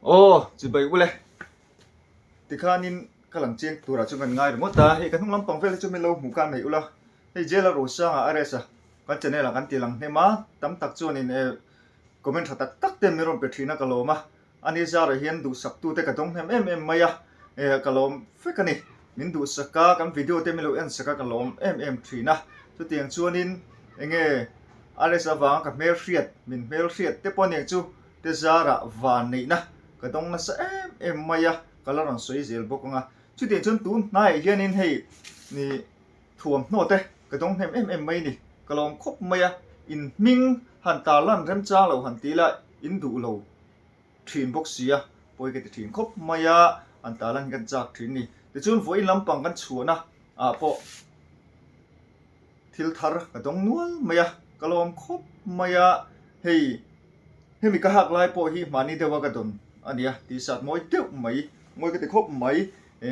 โอ้จิไปอุเลยติคานินกำลังเจียงตัวเราจุกันง่ายหรือมดตาเฮ้กันทุ่งลำปองเฟลจุไม่รู้หมู่กันไหนอุละเฮ้เจลาโรซ่าอะไรซะกันจะเนี่ยหลังกันตีหลังเฮมาตั้มตักจวนนี่คอมเมนต์ตักเต็มไม่รู้เป็นทีน่ากะโลมาอันนี้จะเราเห็นดูสักตัวแต่กันตรงเอ็มไม่ยะกะโลมเฟกันนี่มินดูสักกากันวิดีโอเต็มไม่รู้สักกะโลมทีนะจุดเตียงจวนนี่อะไรซะวางกับเมลเชียดมินเมลเชียดเตปอนยังจูเตจาระวานนี่นะก็ต้องมาซะไม่ยะก็แล้วเราสวยเสียบกงะจุดเดียวจนตูนนายเฮียนินให้นี่ถ่วมโนเตก็ต้องไม่นี่ก็ลองคบไม่ยะอินมิงหันตาลั่นเริ่มจ้าเราหันตีละอินดูเราทีนบกเสียปอยกันทีนคบไม่ยะหันตาลั่นกันจากทีนี่แต่จนฝนลำปังกันชัวนะพอทิลทาร์ก็ต้องนัวไม่ยะก็ลองคบไม่ยะให้มีกระหักลายปอยมานี่เดียวกันตนอันนี้ที่สัตว์มวยเตี้ยวไหมมวยก็จะคบไหม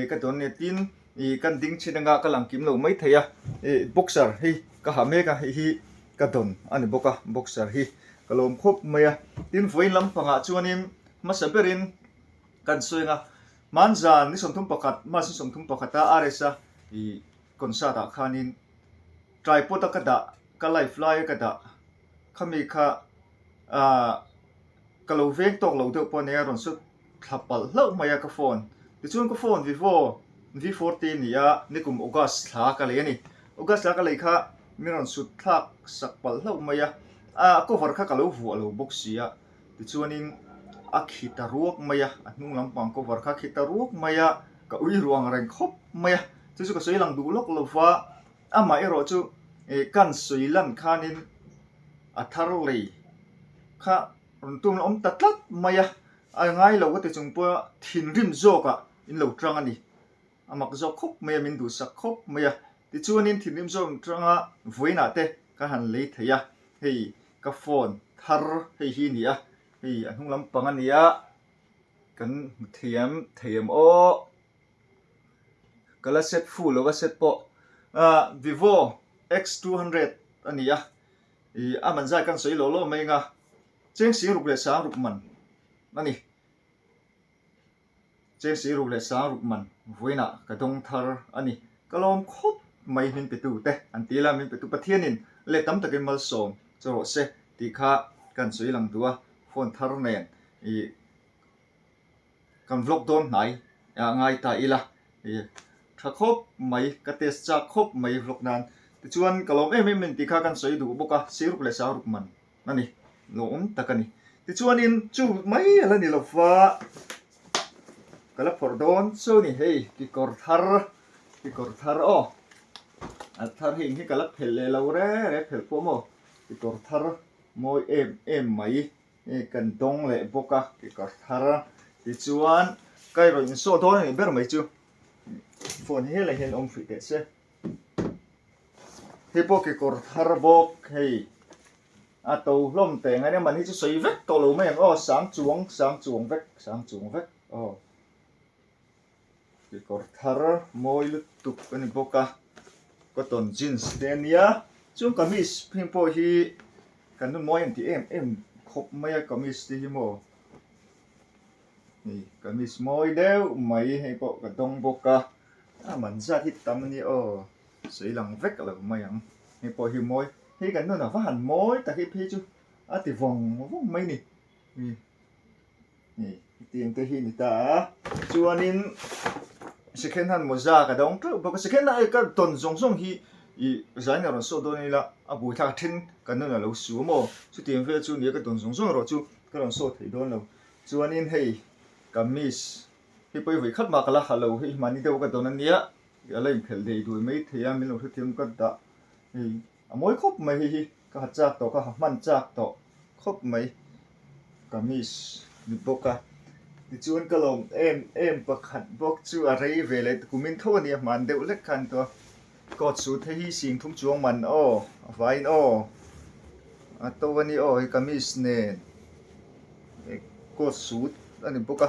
ก็ตอนนี้ตินกันดิ้งชิดงากำลังกิมเราไม่เทียบ็อกเซอร์ก็หาเมกะก็ตอนอันนี้บ็อกเซอร์ก็ลมคบไหมตินฝอยลำพังจวนนี้มาสับเปรินกันสวยงามันจานนี่สมทุมปกัดมาสมทุมปกัดตาอะไรซะคนซาตาขานินไตรปอตกระดาก็ไลฟ์ไลน์กระดาขมิค่ะก็เราเวกตกเราเดือดปนเนี่ยรอนสุดขับไปแล้วมายากระโฟนดิฉันกระโฟนV14นี่นี่กลุ่มออกัสหากันเลยนี่ออกัสหากันเลยค่ะมีรอนสุดทักสักไปแล้วมายาก็ฟาร์ค่ะก็เราหัวเราบุกเสียดิฉันนี่ขิตารวกมายานุ่งลำปังก็ฟาร์ค่ะขิตารวกมายาก็อุ้ยรวงแรงคบมายาที่สุดก็สวยหลังดูลกเราฟ้ามาเอรอจูกันสวยลันขานินทารุลีค่ะตุ้มอมตัดลัดมายะง่ายเราก็จะจงปัวทินริมโจกะอินเหล่าตรังอันนี้มักโจกคบมายะมินดูสักคบมายะที่ชวนนินทินริมโจกตรังวิ่งนาเตะก็หันเลยเทียก็ฟอนทาร์ฮีนี่อันทุ่งลำปังอันนี้กันเทียมโอก็ละเซตฟูแล้วก็เซตโปVivo X200 อันนี้มันจะกันสวยโลโลไม่งะเจ้าสีรูปเลสารูปมันนั่นนี่เจ้าสีรูปเลสารูปมันวิ่งน่ะกระดงทาร์อันนี้ก็ลองคบไม่เห็นไปดูเตะอันที่ละมันไปดูประเทศนินเล็ดตั้มตะกี้มาส่งจะรอเสตีข้ากันสวยหลังตัวฟอนทาร์เนนกันวล็อกโดนไหนง่ายตายละถ้าคบไม่ก็เทสจากคบไม่วล็อกนั้นแต่ชวนก็ลองไม่มันตีข้ากันสวยดูบุกะสีรูปเลสารูปมันนั่นนี่ลงตะกันนี่ที่ชวนนินจูไม่อะไรนี่เราฟ้าก็แล้วพอโดนสู้นี่ที่กอร์ทาร์อ๋อทาร์หิงที่ก็แล้วเพลเราเร่เพลพวกมั้งที่กอร์ทาร์มวยไม่กันตรงเลยพวกที่กอร์ทาร์ที่ชวนใกล้เราอินโซโต้นี่เบอร์ไม่จูฝนอะไรเห็นองฟิเตสที่พวกที่กอร์ทาร์บอกตัวล้มแต่งอันนี้มันที่จะใส่เวกตัวเราไม่อย่างสามจวงเวกที่กอร์ทาร์มวยลุตุกอันนี้พวกก็ต้นจีนส์เดียนี่จุงกามิสพิมพ์พอฮีกันนู่นมวยที่ครบไม่กามิสที่ฮิโมนี่กามิสมวยเดียวไม่ให้พวกกระดงพวกมันจะที่ตำนี่ใส่หลังเวกอะไรไม่อย่างให้พอฮิโมกันนู่นว่าหันมวยแต่พี่จูที่วงไม่นี่เตียงตัวนี่ตาจวนนินสแกนหันมจ้ากระดองตัวบอกสแกนนั่นก็ต้นส่งใจเนี่ยเราสู้ตัวนี้ละบุตรทิ้งกันนู่นเราสู้มั้งสุดที่เพื่อจูนี่ก็ต้นส่งเราจูก็เราสู้ที่โดนเราจวนนินกับมิสไปวิ่งขัดมากละฮัลโหลมันนี่เดี๋ยวก็ตัวนั้นเนี่ยอะไรเพลย์ดูไม่เทียมไม่รู้ที่มันก็ด่ามวยครบไหมก็หัดจากต่อก็มันจากต่อครบไหมก็มีนิบกดิจวนก็ลงประคันบอกจูอะไรเวลากูมินโทเนี่ยมันเดือดเล็กขันตัวกดสูดให้สิ่งทุ่งจวงมันไฟตัวนี้ก็มีสเนนกดสูดอันนี้พวก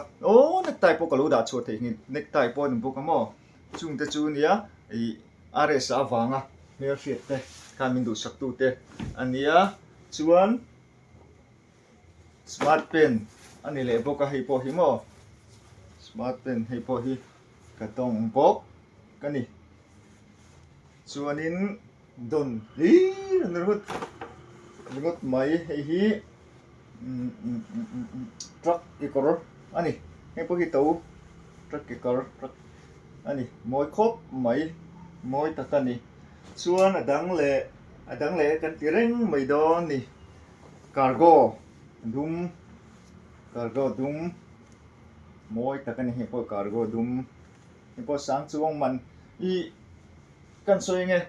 นักไต่พวกรู้ด่าชัวร์ที่นี่นักไต่พวกนี้พวกมั้งจุงแต่จูเนี่ยอะไรสาวฟังเมื่อเสียเตะการมินดูสักตัวเตะอันนี้ชวนสมาร์ทเพน อันนี้เลยบอกก็ให้พอหิมอสมาร์ทเป็นให้พอหิก็ต้องปกกันนี่ส่วนนี้ดนนึกไม่ให้หิทรัคอีกรอันนี้ให้พอหิตัวทรัคอีกรอันนี้มอยครบไม่มอยตะกันนี่ส่วนดังเล่กันที่เร่งไม่โดนนี่cargo dum moi takan he po cargo dum he po sang chuang man I kan soinge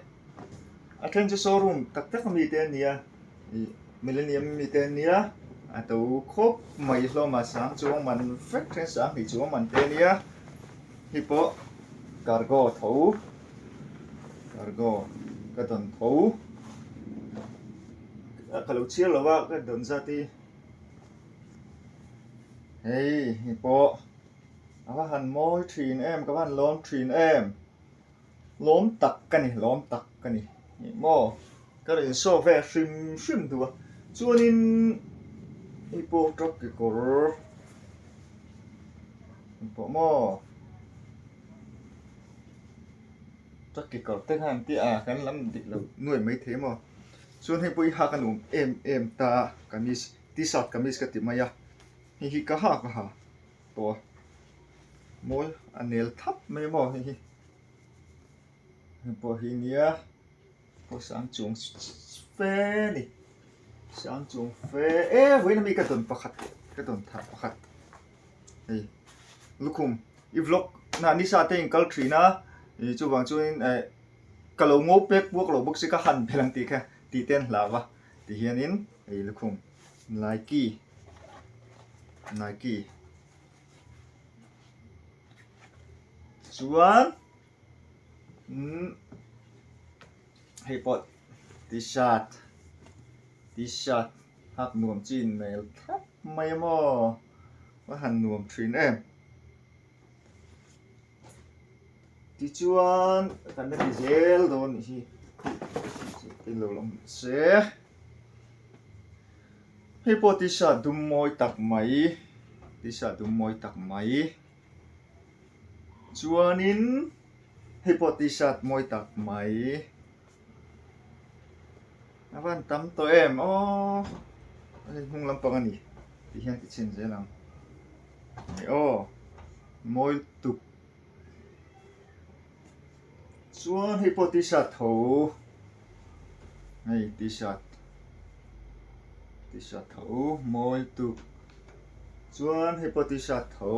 athen che showroom tak mi te nia I millennium mi te nia ato khop mai lo ma sang chuang man factory sang hi chuang man te nia hi po cargo ka don tho kalau chia lo wa ka don za ti hey hi po awa han moi 3em ka ban lom 3em lom tak kan ni ni mo ka rin so ve shim tu chuanin hi po truck ki kor po mo truck ki kor te han ti kan lam di lo nuai mai the moส่วนให้ปุ้ยหากันemตาkamis t-shirt kamis ka timaya hi ka ha to mol anel thap mai mo hi po hi nia po sang chung fe ni sang chung fe hui na mi ka ton pakhat ka ton thap pakhat ei lukum I vlog na ni sa te kal thrina I chu wang chuin kalo ngo pek buk lo buk si ka han phelang ti kha ti ten lawa ti hianin ei lukhum Nike chuan hei pot t-shirt hak nuam chin mail thap mai mo wa han nuam 3em ti chuan kan na diesel don hi tin lo lam se hei po t-shirt dum moi tak mai chuanin hei po t-shirt moi tak mai awan tam to em hung lampang ani ti hian ti chen je lang moi tuk chuan hei po t-shirt tho hey t-shirt tho moi tuk chuan hei po t-shirt tho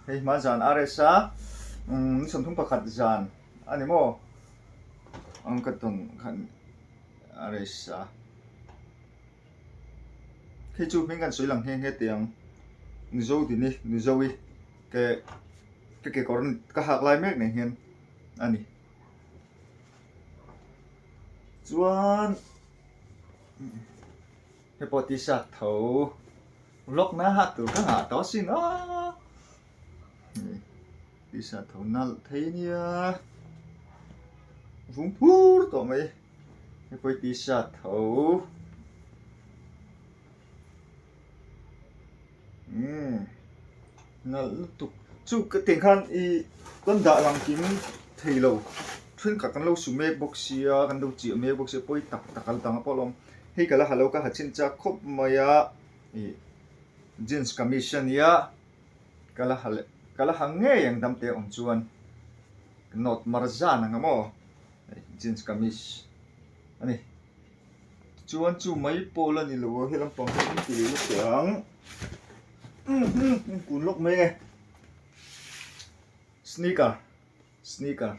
hei ma jan aresa som thum pakhat jan ani mo ang katon khan aresa khi chu ming kan soi lang he tiang ni zo ti ni zowi ke koron ka hak lai mek nei hian ani chuan hei po t-shirt tho vlog na ha tu ka ha to sin t-shirt tho nal thei nia vung phur to mai hei po t-shirt tho nal tu chu ka teng khan I kon da lang kim thei lo thun ka kan lo su me boxia kan do chi me boxia poi takal tang polom hei kala halo ka hachin cha khop maya jeans commission ya kala hange yang damte om chuan not marzan ngamo jeans kamis ani chuan chu mai pola ni lo helam pang ti lu sang kun lok me sneaker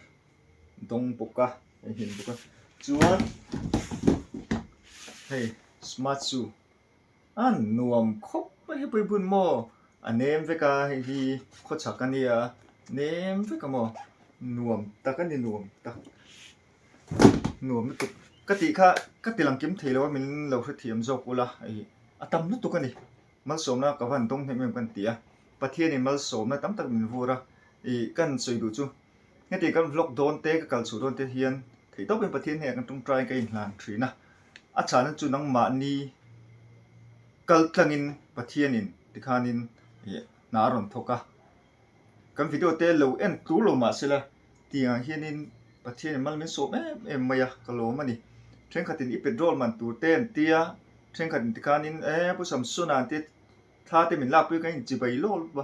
dong poka hin poka chuan hey smart shoe nuam khop hei pui bun mo anem veka hi kho chakania nem veka mo nuam takani nuam tak nuam tu kati lang kim thei lo min lo hre thiam jok ula ai atam nu tu kani mal somna ka van tong hem kan tia pathian ni mal somna tam tak min vura kan soi du chu heti kan vlog don te ka kal chu don te hian thei to ben pathian he kan tung try ka in hlan thrina a chana chu nang ma ni kal tlangin pathianin ติคานินนารอนทกะกันวิดีโอเตโลเอ็นตูโลมาเสละตียงเฮียนินประเทศมันไม่โซมมายะกะโลมันนี่เทรนขัดินอีเป็ดโรลมันตูเต้นเตียเทรนขัดินติคานินผู้สำสุนันติท่าเตมินลาบไปกันจิบายโลบะ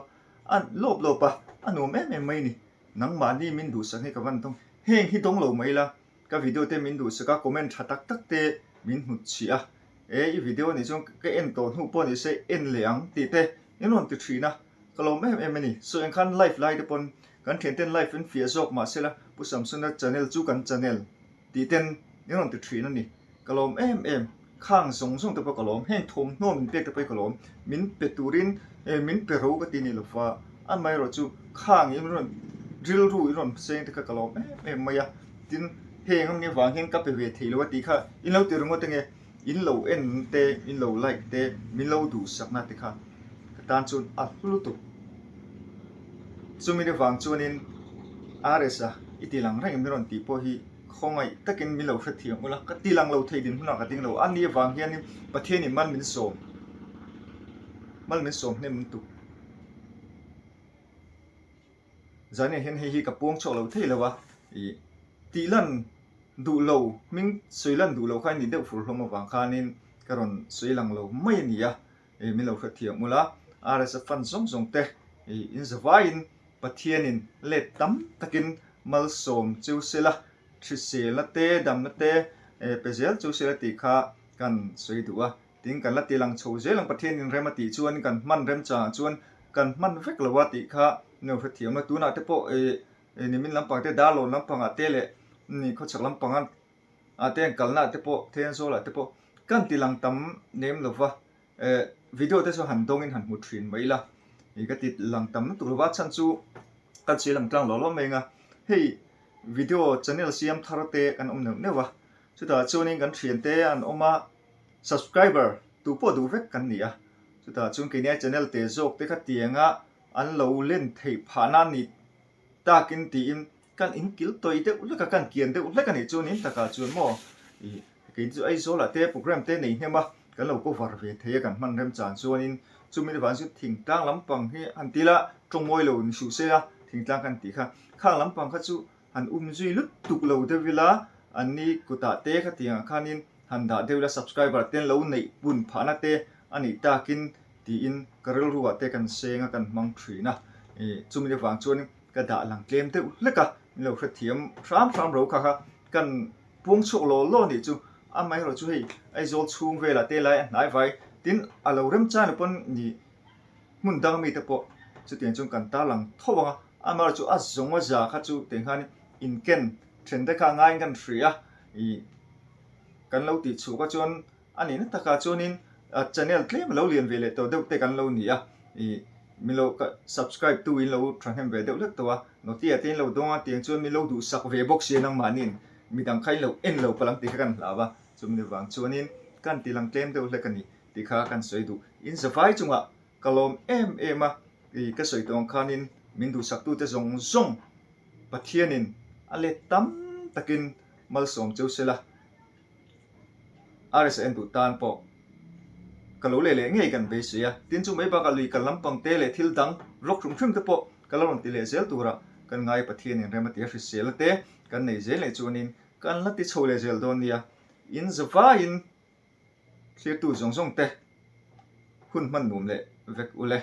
อันโลบะอันโนไม่นี่นังมานี่มินดูสักให้กับวันต้องเฮงที่ต้องโลไม่ละกับวิดีโอเตมินดูสักคอมเมนต์ตักเตมินหุดเชียอีวิดีโอนี่จงก็เอ็นตัวหูปนี่เซเอ็นเหลียงตีเตนี่นนติทรีนะก็เราไม่นี่ส่วนคันไลฟ์ไลฟ์เดปนกันเทียนเต้นไลฟ์เป็นฟียจอกมาเสละผู้สำสุนัขชาแนลจูกันชาแนลตีเต้นนี่นนติทรีนั่นนี่ก็เราข้างส่งตะปกลมแห้งทมโน้มเปียกตะปกลมมินเป็ดตูรินมินเปรูก็ตีนี่ลูกฟ้าอันไม่รู้จูข้างยังนdrill รู้ยังเสียงตะกะลมไม่ยะตินเฮงมันนี่วางเฮงกับไปเวทีหรือว่าตีค่ะอินเราตีรงว่าตั้งไงอินเราเตอินเราไลค์เตมินเราดูสักนาติค่ะกตานจุนอัดลุตุซูมิได้วางจวนินอาร์เอสอิติลังไรมินรันตีพอฮีคงไงตะกินมินเราเทียมมุละกติลังเราเทดินหุ่นกติงเราอันนี้วางเฮียนี่ประเทศนี่มันมินโสมเนี่ยมันตุจานนี้เห็นให้กับพวงโชว์เราเท่เลยวะตีลันดูเรามิงสวยลันดูเราใครนี่เด็กฝุ่นลงมาบางคานินกระรอนสวยลังเราไม่นี่อะมิเราเทียมมุละอะไรสักฟันส่งเตะอินสวายินประเทศนินเล็ดตั้มตะกินมัลโสมจิวเซละทริเซละเตดำละเตเปเซลจิวเซละตีข้ากันสวยดูอะทิ้งกันละตีลังโชว์เจลังประเทศนินเรมาตีชวนกันมันเรมจ่าชวนกันมันเฟกละว่าตีข้าเนื้อเทียมมาตัวน่ะเตปนี่มินลำปังเตดาโลลำปังอาเตเลนี่เขาชักลำปังอันอาเตงกันน่ะเตปเทียนโซละเตปกันตีลังตั้มเนมละว่าวิดีโอเตสหันตรงอินหันมุทรินไว้ละอีกติดลังตั้มตัวว่าฉันจูกันเสียลังกลางหล่อๆเองอ่ะเฮ้ยวิดีโอชแนลเสียมทาร์เตกันเนี่ยวะสุดท้ายช่วงนี้กันเทียนเตอันมา subscriber ตัวพอดูเวกกันนี่อ่ะสุดท้ายช่วงนี้ชแนลเตโจกเตขัดเตียงอ่ะอันเราเล่นเทพานานิตากินตีนกันอินกิลตัวอีเตอุลกกันเกียนเตอุลกันนี่ช่วงนี้ตากาช่วงมั่วกินจู่ไอโซล่ะเตโปรแกรมเตนี่เนี่ยมากันเราก็วาร์เวทเทียกันมันเริ่มจานช่วงนี้ช่วงนี้วันสุดทิ้งตั้งลำปังที่อันที่ละตรงมวยเราชูเสียทิ้งตั้งกันตีค่ะข้างลำปังข้าจู่อันจุยลุดตุกเราเดวิลาอันนี้กุตาเตะขัดยังข้านินหันดาเดวิลา subscriber เต้นเราในบุญผานาเตอันนี้ตากินตีอินกระรัวเตะกันเซงกันมังทรีนะช่วงนี้ฟังชวนกระดาหลังเกมเตะเล็กอะเราเทียมฟรามเราค่ะกันพวงโชโลโลนี่จู่อันไม่เราช่วยไอโซลชูงเวลาเตะไรไหนไว้ดินเราเริ่มจ้าเนี่ยปนนี่มุนดังมีแต่พอจุดเดียนจงกันตาหลังทว่าอันมาจู่อัดส่งว่าจะข้าจู่เต็งขันอินเกนเทรนได้ข้างง่ายกันฟรีอะกันเราติดชูก็จนอันนี้นะตะกาจนินchannel เคลมเราเรียนเวลาตัวเด็กแต่กันเราเนี่ยมีเราก็ subscribe ตัวอินเราทำให้เวลาเด็กเล็กตัวโน้ตที่เราดงที่จนมีเราดูสักเว็บบ็อกซ์ยังมานินมีดังใครเราเราพลังตีกันลาวะจนมีบางชนินกันที่ลังเคลมเด็กเล็กกันนี่ตีข้ากันสวยดูอินสบายจังอ่ะกลมมาก็สวยตรงขานินมินดูสักตัวจะส่งปัจเจียนินอะไรตั้มตะกินมัลสมเจ้าเสละRSN ดูตานปอกะโลเลง่ายกันเบสยตินจุไม่ปากะลุยกันลำปังเตเลทิลดังรกชุ่มตะปอกะลอนติเลเซลตัวระกันง่ายปะเทียนเรมาเตียฟิเซลเตกันในเซลจูนินกันลัติโชเลเซลโดนเนียอินซฟ้าอินเสียตูส่งเตหุ่นมันนุ่มเลยเวกอุเล